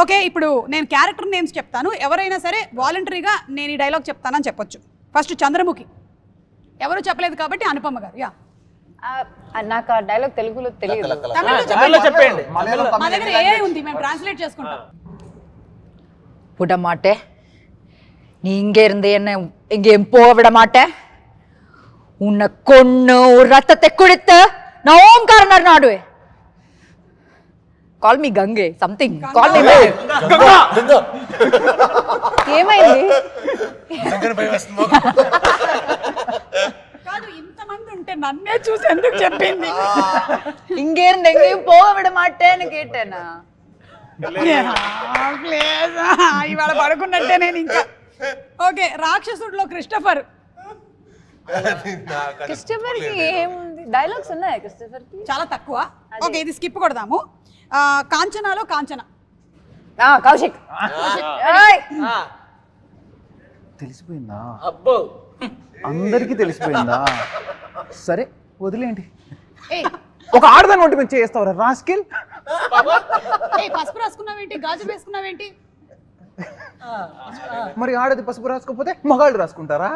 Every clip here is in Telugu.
ఓకే ఇప్పుడు నేను క్యారెక్టర్ నేమ్స్ చెప్తాను ఎవరైనా సరే వాలంటరీగా నేను ఈ డైలాగ్ చెప్తానని చెప్పొచ్చు ఫస్ట్ చంద్రముఖి ఎవరు చెప్పలేదు కాబట్టి అనుపమ గారు యా నాకు ఆ డైలాగ్ తెలుగులో తెలియదు తమిళలో చెప్పండి మా దగ్గర ఏఐ ఉంది మేము ట్రాన్స్లేట్ చేసుకుంటాం விட மாட்டேன் நீ இங்க இருந்து என்ன எங்கேயும் போக விட மாட்டேன் உன்னை கொன்னு ஒரு ரத்தத்தை குடித்து நான் ஓம்காரனர் நாடுவேன் కాల్ మీ గంగే సంథింగ్ కాల్ మీ ఏమైంది కాదు ఇంతమంది ఉంటే నన్నే చూసి ఎందుకు చెప్పింది இங்கே இருந்து எங்கேயும் போக விட மாட்டேன்னு கேட்டேనా ఇవాళ పడుకున్నట్టే నేను ఇంకా ఓకే రాక్షసుడిలో క్రిస్టఫర్ క్రిస్టఫర్ కి ఏముంది డైలాగ్స్ ఉన్నాయా క్రిస్టఫర్ కి చాలా తక్కువ ఓకే ఇది స్కిప్ కొడదాము కాంచనాలో కాంచన కౌశిక్ తెలిసిపోయిందా అబ్బో అందరికీ తెలిసిపోయిందా సరే వదిలేండి ఒక ఆడదాని వంటి మీద చేస్తావరా రాస్కిల్ పసుపు రాసుకున్నావేంటి గాజు వేసుకున్నావేంటి మరి ఆడది పసుపు రాసుకోకపోతే మగాళ్ళు రాసుకుంటారా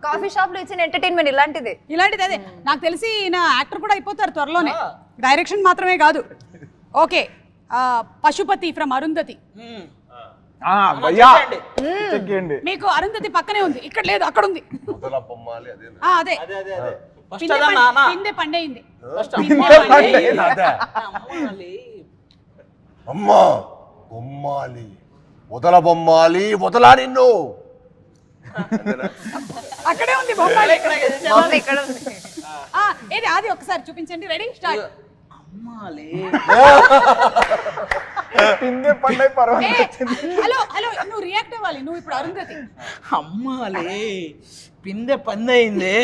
కాఫీ షాప్ లో ఇచ్చిన ఎంటర్టైన్మెంట్ ఇలాంటిదే అదే నాకు తెలిసి ఈయన యాక్టర్ కూడా అయిపోతారు త్వరలోనే డైరెక్షన్ మాత్రమే కాదు ఓకే పశుపతి ఫ్రమ్ అరుంధతి మీకు అరుంధతి పక్కనే ఉంది ఇక్కడ లేదు అక్కడ ఉంది అదే పిందె పండైంది అమ్మా బొమ్మాలి వదల బొమ్మాలి వదలా నిన్ను అక్కడే ఉంది బొమ్మాలి ఏది అది ఒకసారి చూపించండి రెడీ స్టార్ట్ హలో హలో నువ్వు రియాక్ట్ అవ్వాలి నువ్వు ఇప్పుడు అరుంధతి అమ్మాలే పిందె పందయింది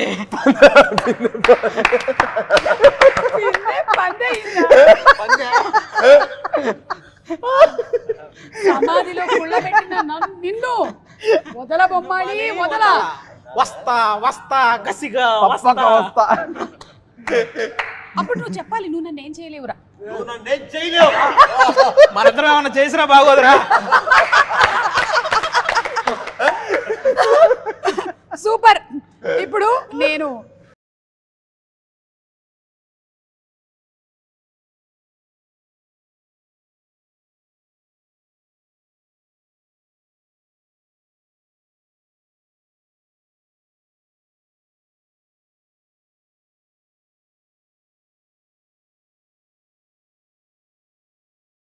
సమాధిలో కుళ్ళబెట్టిన నిన్ను వదల బొమ్మాలి వదల వస్తా వస్తా కసిగా వస్తా అప్పుడు నువ్వు చెప్పాలి నువ్వు నన్ను ఏం చేయలేవురా మనిద్దరం ఏమన్నా చేసినా బాగోదురా సూపర్ ఇప్పుడు నేను